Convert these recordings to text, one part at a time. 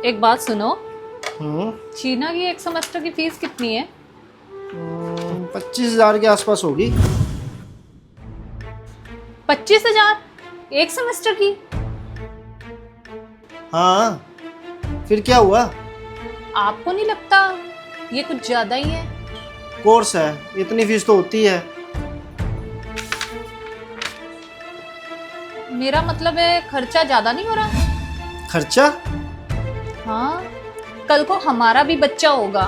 एक बात सुनो, हम्म चीना की एक सेमेस्टर की फीस कितनी है? 25,000 के आसपास होगी। 25,000 एक सेमेस्टर की? हाँ, फिर क्या हुआ? आपको नहीं लगता ये कुछ ज्यादा ही है? कोर्स है, इतनी फीस तो होती है। मेरा मतलब है खर्चा ज्यादा नहीं हो रहा? खर्चा? हाँ, कल को हमारा भी बच्चा होगा,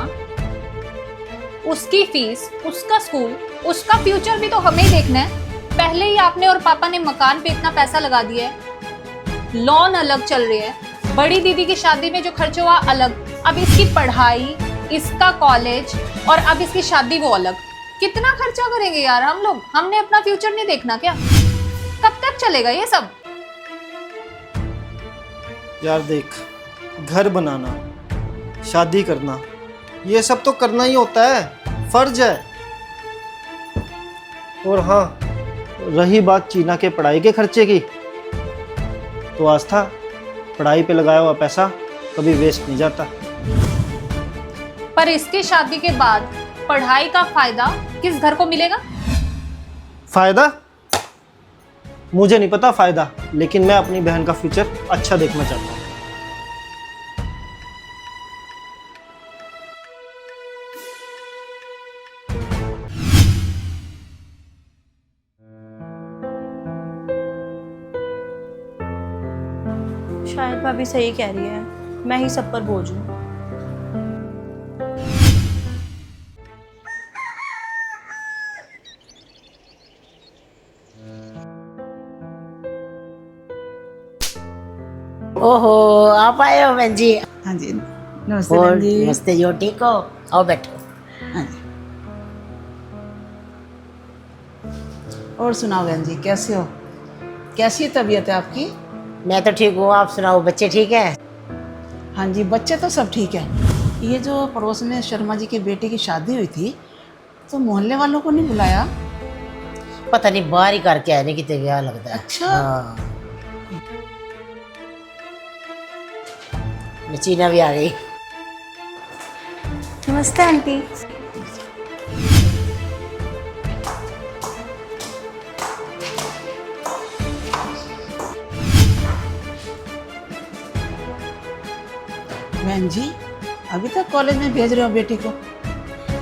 उसकी फीस, उसका स्कूल, उसका फ्यूचर भी तो हमें ही देखना है। पहले ही आपने और पापा ने मकान पे इतना पैसा लगा दिया है, लोन अलग चल रही है, बड़ी दीदी की शादी में जो खर्च हुआ अलग, अब इसकी पढ़ाई, इसका कॉलेज और अब इसकी शादी वो अलग। कितना खर्चा करेंगे यार हम लोग? हमने अपना फ्यूचर नहीं देखना क्या? कब तक चलेगा ये सब? यार देख, घर बनाना, शादी करना, ये सब तो करना ही होता है, फर्ज है। और हाँ, रही बात चीना के पढ़ाई के खर्चे की, तो आस्था, पढ़ाई पे लगाया हुआ पैसा कभी वेस्ट नहीं जाता। पर इसकी शादी के बाद पढ़ाई का फायदा किस घर को मिलेगा? फायदा? मुझे नहीं पता फायदा, लेकिन मैं अपनी बहन का फ्यूचर अच्छा देखना चाहता हूँ। शायद भाभी सही कह रही है, मैं ही सब पर बोझ हूँ। ओहो, आप आए हो बहन जी। हाँ जी, नमस्ते और बहन जी। नमस्ते जी, ठीक हो? आओ बैठो। हाँ जी। और सुनाओ बहन जी, कैसे हो? कैसी तबीयत है आपकी? मैं तो ठीक हूँ, आप सुनाओ, बच्चे ठीक है? हाँ जी, बच्चे तो सब ठीक है। ये जो पड़ोस में शर्मा जी की बेटी की शादी हुई थी, तो मोहल्ले वालों को नहीं बुलाया? पता नहीं, बाहर ही करके आने की तैयार लगता है। अच्छा। हाँ। चीना भी आ गई। नमस्ते आंटी। बहन जी, अभी तक कॉलेज में भेज रहे हो बेटी को?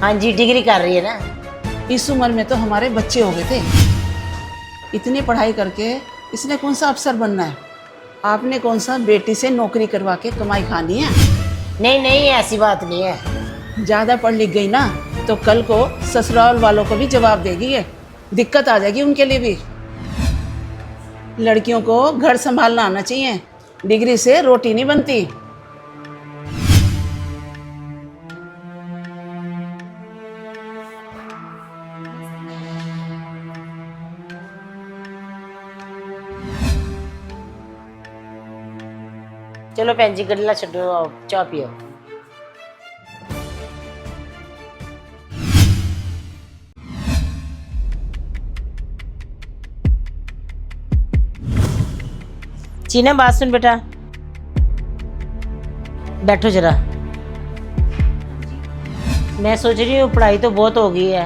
हाँ जी, डिग्री कर रही है ना। इस उम्र में तो हमारे बच्चे हो गए थे। इतनी पढ़ाई करके इसने कौन सा अफसर बनना है? आपने कौन सा बेटी से नौकरी करवा के कमाई खानी है? नहीं नहीं, ऐसी बात नहीं है। ज़्यादा पढ़ लिख गई ना, तो कल को ससुराल वालों को भी जवाब देगी, ये दिक्कत आ जाएगी उनके लिए भी। लड़कियों को घर संभालना आना चाहिए, डिग्री से रोटी नहीं बनती। चलो भैन जी, गल्ला छो, आओ चाह पियो। चीना, बात सुन बेटा, बैठो जरा। मैं सोच रही हूँ पढ़ाई तो बहुत हो गई है,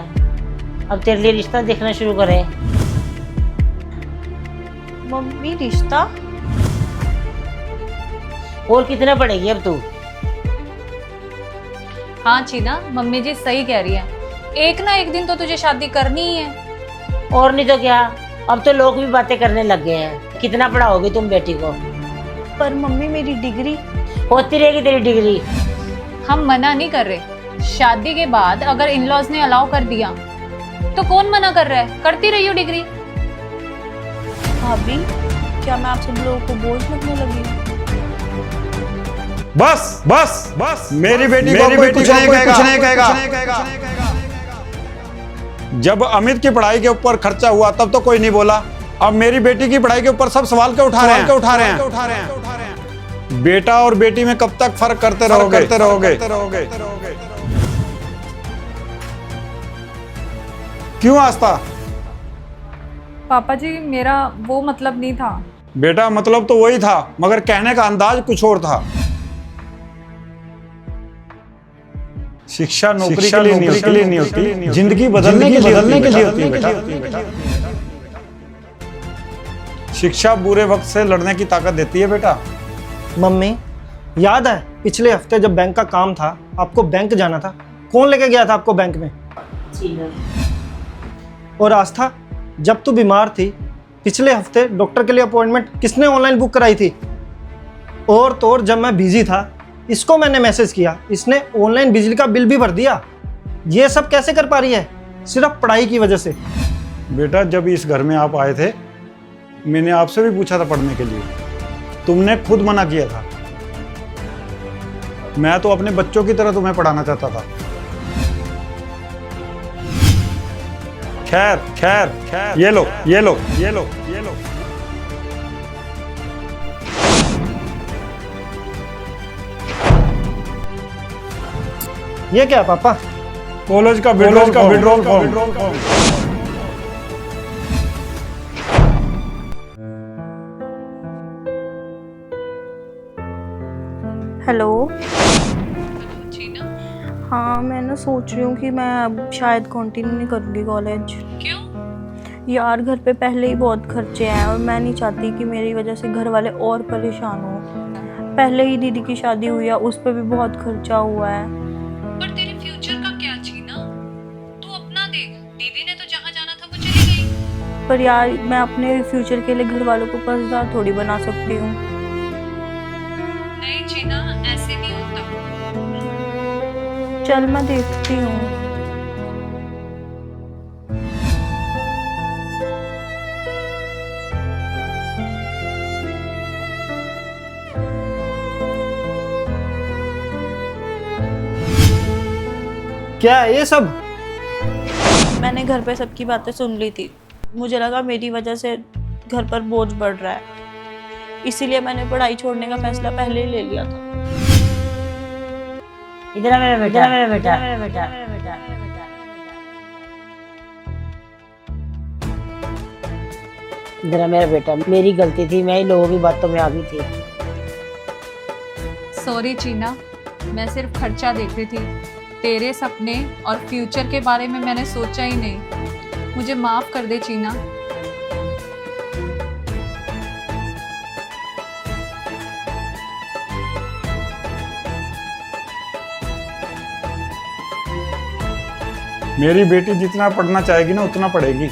अब तेरे लिए रिश्ता देखना शुरू करें। मम्मी, रिश्ता? और कितना पढ़ेगी अब तू? हाँ चीना, मम्मी जी सही कह रही है, एक ना एक दिन तो तुझे शादी करनी ही है। और नहीं तो क्या, अब तो लोग भी बातें करने लग गए हैं। कितना पढ़ाओगी तुम बेटी को? पर मम्मी, मेरी डिग्री? होती रहेगी तेरी डिग्री। हम मना नहीं कर रहे, शादी के बाद अगर इन लॉज ने अलाउ कर दिया तो कौन मना कर रहा है? करती रहियो डिग्री। भाभी, क्या मैं आप सब लोगों को बोझ लगने लगी हूँ? बस बस बस, मेरी बेटी को कुछ नहीं कहेगा। जब अमित की पढ़ाई के ऊपर खर्चा हुआ तब तो कोई नहीं बोला, अब मेरी बेटी की पढ़ाई के ऊपर सब सवाल के उठा रहे हैं। बेटा और बेटी में कब तक फर्क करते रहोगे? क्यों आस्था? पापा जी, मेरा वो मतलब नहीं था। बेटा, मतलब तो वही था, मगर कहने का अंदाज कुछ और था। शिक्षा नौकरी के लिए नहीं होती, जिंदगी बदलने के लिए होती है बेटा। शिक्षा बुरे वक्त से लड़ने की ताकत देती है बेटा। मम्मी, याद है पिछले हफ्ते जब बैंक का काम था, आपको बैंक जाना था, कौन लेके गया था आपको बैंक में? और आस्था, जब तू बीमार थी पिछले हफ्ते डॉक्टर के लिए अपॉइंटमेंट किसने ऑनलाइन बुक कराई थी? और तो और जब मैं बिजी था, इसको मैंने मैसेज किया, इसने ऑनलाइन बिजली का बिल भी भर दिया। ये सब कैसे कर पा रही है? सिर्फ पढ़ाई की वजह से। बेटा, जब इस घर में आप आए थे, मैंने आपसे भी पूछा था पढ़ने के लिए, तुमने खुद मना किया था। मैं तो अपने बच्चों की तरह तुम्हें पढ़ाना चाहता था। खैर खैर खैर, ये लो ये लो ये लो ये लो। ये क्या पापा? कॉलेज का विड्रॉल फॉर्म। हेलो। जीना, हाँ, मैं ना सोच रही हूँ कि मैं अब शायद कंटिन्यू नहीं करूँगी कॉलेज। क्यों? यार, घर पे पहले ही बहुत खर्चे हैं और मैं नहीं चाहती कि मेरी वजह से घर वाले और परेशान हो। पहले ही दीदी की शादी हुई है, उस पर भी बहुत खर्चा हुआ है। पर तेरे फ्यूचर का क्या जीना? तू अपना देख, दीदी ने तो जहाँ जाना था वो चली गई। पर यार, मैं अपने फ्यूचर के लिए घर वालों को कर्जदार थोड़ी बना सकती हूँ। नहीं जीना, ऐसे नहीं होता। चल, मैं देखती हूँ। क्या है ये सब? मैंने घर पे सबकी बातें सुन ली थी। मुझे लगा मेरी वजह से घर पर बोझ बढ़ रहा है, इसीलिए मैंने पढ़ाई छोड़ने का फैसला पहले ही ले लिया था। इधर आ मेरा बेटा, मेरा बेटा, मेरा बेटा। इधर आ मेरा बेटा, मेरी गलती थी, मैं ही लोगों की बातों में आ गई थी। सॉरी चीना, मैं सिर्फ खर्चा देख रही थी। तेरे सपने और फ्यूचर के बारे में मैंने सोचा ही नहीं। मुझे माफ कर दे चीना। मेरी बेटी जितना पढ़ना चाहेगी ना, उतना पढ़ेगी।